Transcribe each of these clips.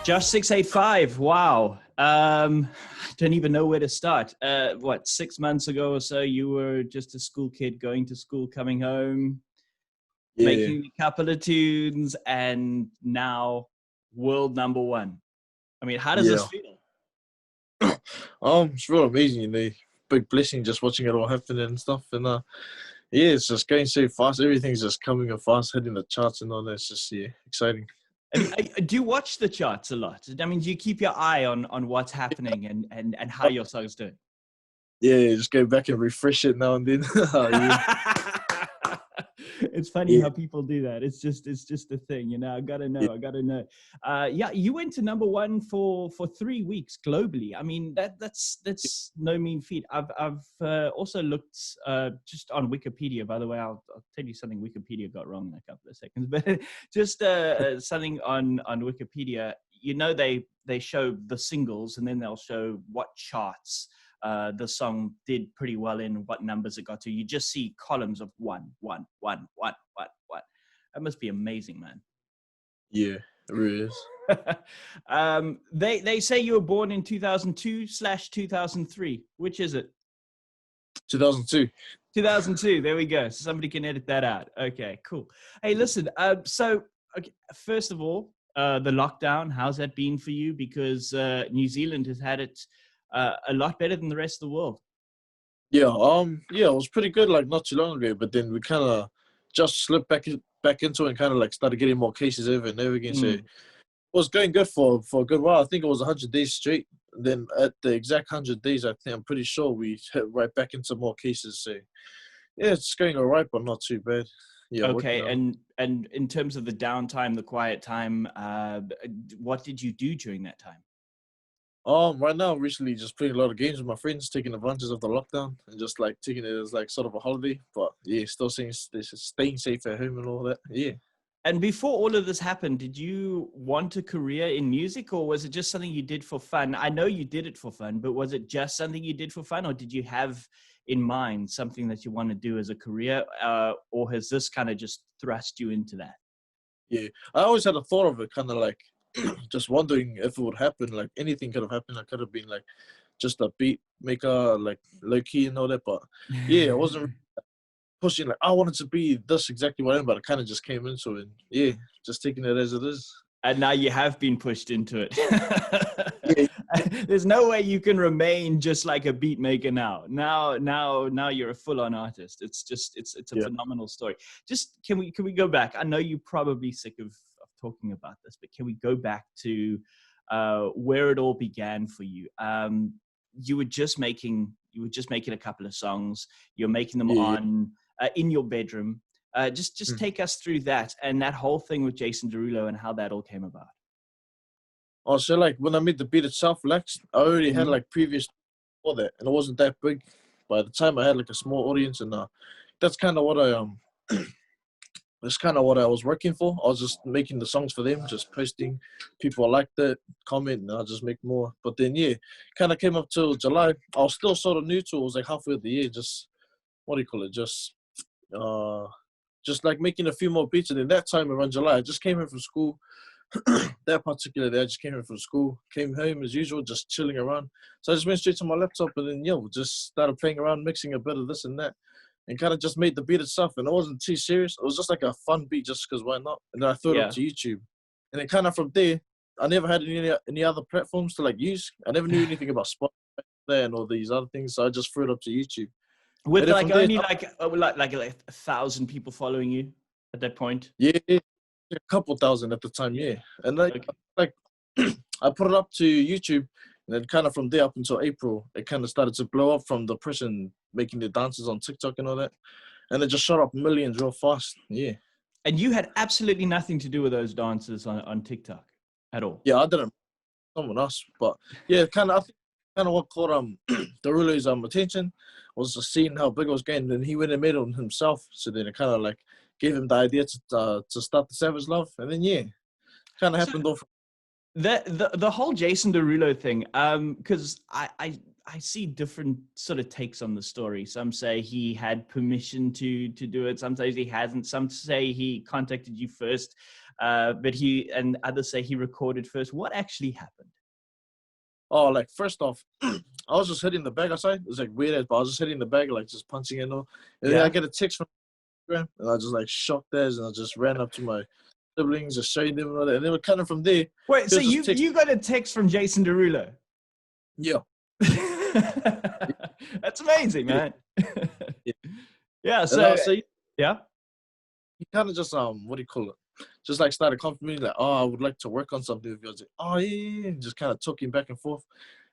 Jawsh 685. Wow. I don't even know where to start. 6 months ago or so, you were just a school kid going to school, coming home, making a couple of tunes, and now world number one. I mean, how does this feel? It's real amazing, you know. Big blessing just watching it all happen and stuff. And it's just going so fast. Everything's just coming in fast, hitting the charts and all that. It's just exciting. Do you watch the charts a lot? I mean, do you keep your eye on what's happening and how your song's doing? Yeah, just go back and refresh it now and then. It's funny how people do that. It's just a thing, you know. I gotta know. You went to number one for 3 weeks globally. I mean, that's no mean feat. I've also looked just on Wikipedia. By the way, I'll tell you something Wikipedia got wrong in a couple of seconds. But just something on Wikipedia. You know, they show the singles and then they'll show what charts the song did pretty well in, what numbers it got to. You just see columns of one. That must be amazing, man. Yeah, it really is. They say you were born in 2002/2003. Which is it? 2002. 2002. There we go. So somebody can edit that out. Okay, cool. Hey, listen. First of all, the lockdown. How's that been for you? Because New Zealand has had it a lot better than the rest of the world. Yeah, it was pretty good like not too long ago, but then we kind of just slipped back into it and kind of like started getting more cases over and over again. So it was going good for a good while. I think it was 100 days straight. And then at the exact 100 days, I'm pretty sure we hit right back into more cases. So yeah, it's going all right, but not too bad. Yeah. Okay, and in terms of the downtime, the quiet time, what did you do during that time? Right now, recently, just playing a lot of games with my friends, taking advantage of the lockdown and just like taking it as like sort of a holiday. But yeah, still staying safe at home and all that. Yeah. And before all of this happened, did you want a career in music, or was it just something you did for fun? I know you did it for fun, but was it just something you did for fun, or did you have in mind something that you want to do as a career, or has this kind of just thrust you into that? Yeah, I always had a thought of it, kind of like just wondering if it would happen. Like anything could have happened. I could have been like just a beat maker, like low key and all that. But yeah, I wasn't really pushing like I wanted to be this exactly what I am, but I kind of just came into it. And, yeah, just taking it as it is. And now you have been pushed into it. There's no way you can remain just like a beat maker now. Now you're a full-on artist. It's a phenomenal story. Just can we go back? I know you're probably sick of talking about this, but can we go back to where it all began for you? You were just making a couple of songs. You're making them on in your bedroom. Just take us through that and that whole thing with Jason Derulo and how that all came about. Oh, so like when I made the beat itself, Laxed, I already had like previous for that, and it wasn't that big. By the time I had like a small audience, and that's kind of what that's kind of what I was working for. I was just making the songs for them, just posting. People liked it, comment, and I'll just make more. But then kind of came up till July. I was still sort of new to it. It was like halfway of the year, just just like making a few more beats. And then that time around July, I just came in from school. That particular day, I just came in from school, came home as usual, just chilling around. So I just went straight to my laptop and then, just started playing around, mixing a bit of this and that, and kind of just made the beat itself. And it wasn't too serious. It was just like a fun beat just because why not? And then I threw it up to YouTube. And then kind of from there, I never had any other platforms to like use. I never knew anything about Spotify and all these other things. So I just threw it up to YouTube. With like only like 1,000 people following you at that point? Yeah. A couple thousand at the time, and like I put it up to YouTube, and then kind of from there up until April, it kind of started to blow up from the person making the dances on TikTok and all that, and it just shot up millions real fast. Yeah. And you had absolutely nothing to do with those dances on TikTok at all. Yeah, I didn't. Someone else, but yeah, I think what caught Derulo's attention was just seeing how big it was getting, and he went and made it himself. So then it kind of like gave him the idea to start the Savage Love, and then kind of happened off. The whole Jason Derulo thing, because I see different sort of takes on the story. Some say he had permission to do it. Some say he hasn't. Some say he contacted you first, and others say he recorded first. What actually happened? Oh, like first off, I was just hitting the bag outside. It was like weird as, but I was just hitting the bag, like just punching it all. And then I get a text from Instagram, and I just like shocked theirs, and I just ran up to my siblings, just showing them all that, and they were kind of from there. Wait, so you got a text from Jason Derulo? Yeah. That's amazing, man. Yeah. Yeah. So yeah, he kind of just what do you call it? Just like started complimenting, like, oh, I would like to work on something with you. I was like, oh yeah, and just kind of talking back and forth.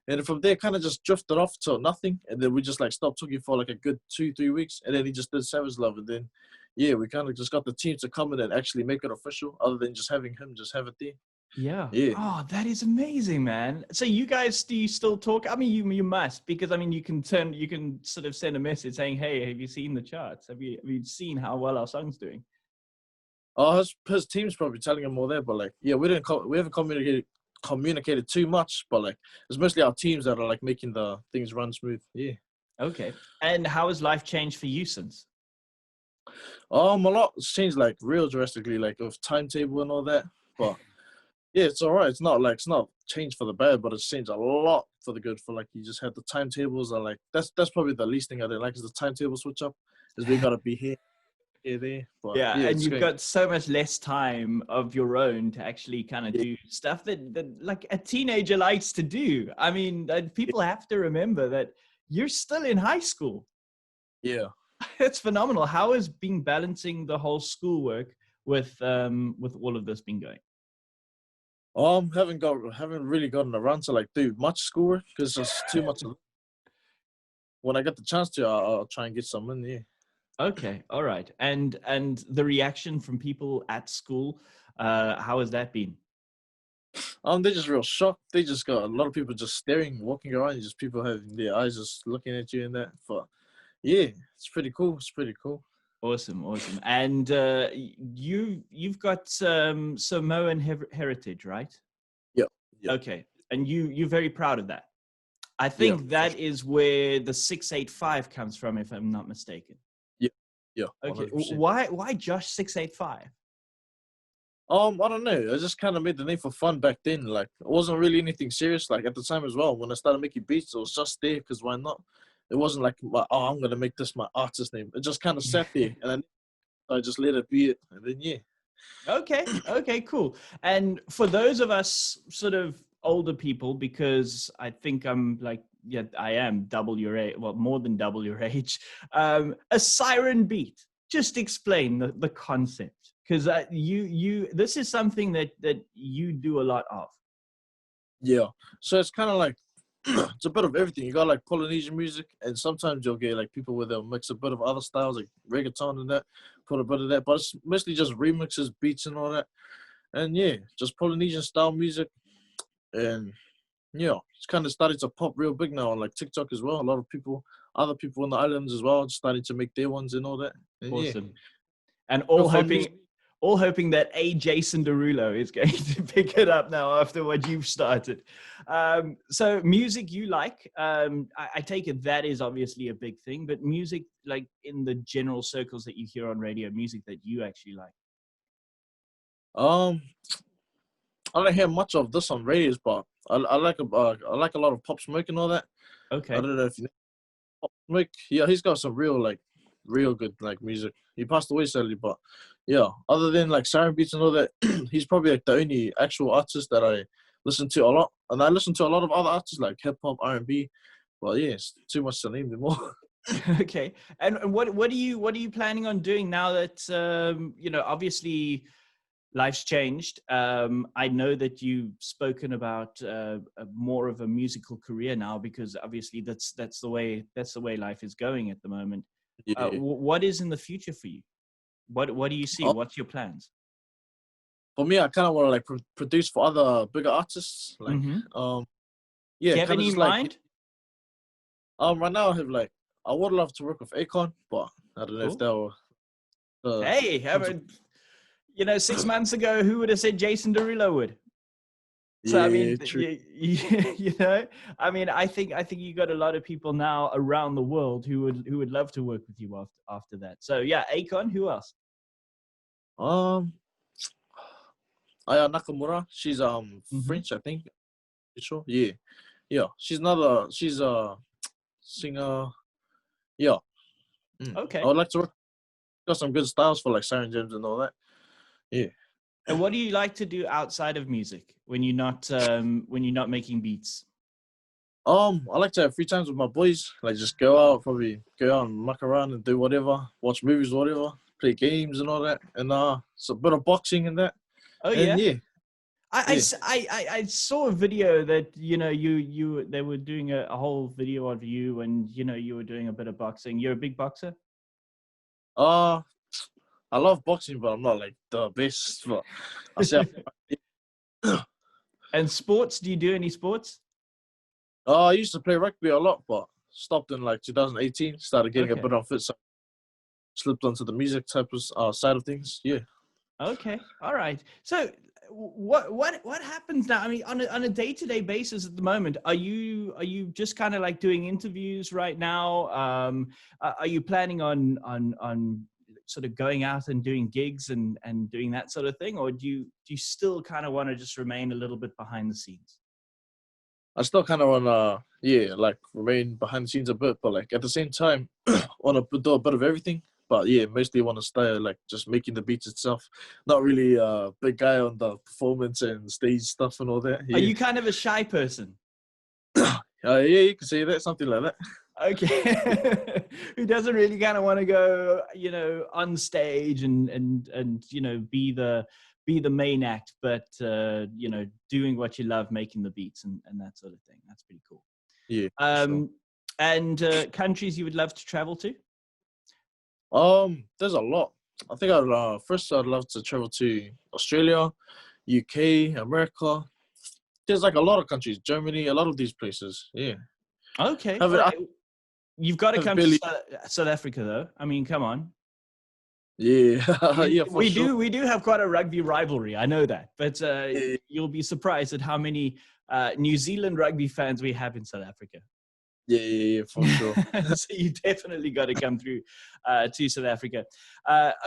And from there, kind of just drifted off to nothing. And then we just like stopped talking for like a good 2-3 weeks. And then he just did Savage Love. And then, yeah, we kind of just got the team to come in and actually make it official, other than just having him just have it there. Yeah. Yeah. Oh, that is amazing, man. So you guys, do you still talk? I mean, you must, because I mean, you can sort of send a message saying, hey, have you seen the charts? Have you seen how well our song's doing? Oh, his team's probably telling him more there, but like, yeah, we haven't communicated too much, but like, it's mostly our teams that are like making the things run smooth. Yeah. Okay. And how has life changed for you since? A lot's changed like real drastically, like with timetable and all that. But yeah, it's all right. It's not changed for the bad, but it's changed a lot for the good. For like, you just had the timetables are like, that's probably the least thing I didn't like, is the timetable switch up, is we gotta be here. There. But yeah, and you've great. got so much less time of your own to actually kind of do stuff that like a teenager likes to do. I mean, people have to remember that you're still in high school. Yeah. It's phenomenal. How has been balancing the whole schoolwork with all of this been going? Haven't really gotten around to like do much schoolwork because there's too much. When I get the chance to, I'll try and get some in. Yeah. Okay, all right. And the reaction from people at school, how has that been? They're just real shocked. They just got a lot of people just staring, walking around, just people having their eyes just looking at you and that. But yeah, it's pretty cool. It's pretty cool. Awesome. And you've got Samoan heritage, right? Yeah. Okay, and you're very proud of that. I think that is where the 685 comes from, if I'm not mistaken. Yeah. Okay. 100%. Why Jawsh 685? I don't know. I just kind of made the name for fun back then. Like, it wasn't really anything serious. Like, at the time as well, when I started making beats, it was just there because why not? It wasn't like, oh, I'm gonna make this my artist name. It just kind of sat there, and then I just let it be it, and then yeah. Okay, cool. And for those of us sort of older people, because I think I'm like, yeah, I am double your age, well, more than double your age. A Siren Beat. Just explain the concept, because this is something that you do a lot of. Yeah, so it's kind of like it's a bit of everything. You got like Polynesian music, and sometimes you'll get like people with a mix a bit of other styles like reggaeton and that, put a bit of that, but it's mostly just remixes, beats, and all that. And yeah, just Polynesian style music, and yeah, it's kind of started to pop real big now on like TikTok as well. A lot of people, other people in the islands as well, starting to make their ones and all that. And awesome. Yeah. And all hoping that Jason Derulo is going to pick it up now after what you've started. So music you like, I take it that is obviously a big thing, but music like in the general circles that you hear on radio, music that you actually like. I don't hear much of this on radios, but I like a lot of Pop Smoke and all that. Okay. I don't know if you know Pop Smoke. Yeah, he's got some real good like music. He passed away sadly, but yeah. Other than like Siren Beats and all that, he's probably like the only actual artist that I listen to a lot. And I listen to a lot of other artists like hip hop, R&B. But yeah, it's too much to name them all. Okay. And what are you planning on doing now that obviously life's changed? I know that you've spoken about more of a musical career now, because obviously that's the way life is going at the moment. Yeah. What is in the future for you? What do you see? What's your plans? For me, I kind of want to like produce for other bigger artists. Like, yeah. Do you have any in mind? Right now I would love to work with Akon, but I don't know if that will. Hey, 6 months ago, who would have said Jason Derulo would? So I mean, true. you know, I mean, I think you got a lot of people now around the world who would love to work with you after that. So yeah, Akon, who else? Um, Aya Nakamura. She's Mm-hmm. French, I think. You sure? Yeah, yeah. She's a singer. Yeah. I Okay. would like to work. Got some good styles for like Siren Gems and all that. Yeah. And what do you like to do outside of music when you're not making beats? I like to have free times with my boys. Like just go out, probably go out and muck around and do whatever, watch movies, whatever, play games and all that, and it's a bit of boxing and that, Oh and yeah. yeah, yeah. I saw a video that they were doing a whole video of you and you were doing a bit of boxing. You're a big boxer? Uh, I love boxing, but I'm not like the best. But I say, And sports? Do you do any sports? I used to play rugby a lot, but stopped in like 2018. Started getting a Okay. bit unfit, so slipped onto the music type of side of things. Yeah. Okay. All right. So what happens now? I mean, on a day-to-day basis at the moment, are you just kind of like doing interviews right now? Are you planning on sort of going out and doing gigs and doing that sort of thing, or do you still kind of want to just remain a little bit behind the scenes? I still kind of want to, like remain behind the scenes a bit, but like at the same time, want to do a bit of everything. But yeah, mostly want to stay like just making the beats itself. Not really a big guy on the performance and stage stuff and all that. Are Yeah, you kind of a shy person? yeah, you can say that, something like that. Okay. Who doesn't really kind of want to go, on stage and be the main act, but doing what you love, making the beats and that sort of thing. That's pretty cool. Yeah, for sure. And countries you would love to travel to? There's a lot. I think I'd love to travel to Australia, UK, America. There's like a lot of countries, Germany, a lot of these places. Yeah, Okay. have All it. I right. You've got to have come to barely. South Africa though. I mean, come on. Yeah, yeah, for We sure. do have quite a rugby rivalry. I know that, but Yeah, you'll be surprised at how many New Zealand rugby fans we have in South Africa. yeah, for sure. So you definitely got to come through to South Africa.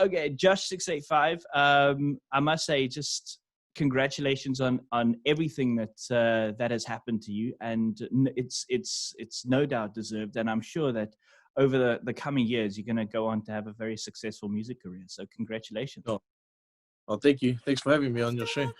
Okay, Jawsh 685. I must say, just congratulations on everything that has happened to you, and it's no doubt deserved. And I'm sure that over the coming years, you're going to go on to have a very successful music career. So congratulations. Oh, thank you. Thanks for having me on your show.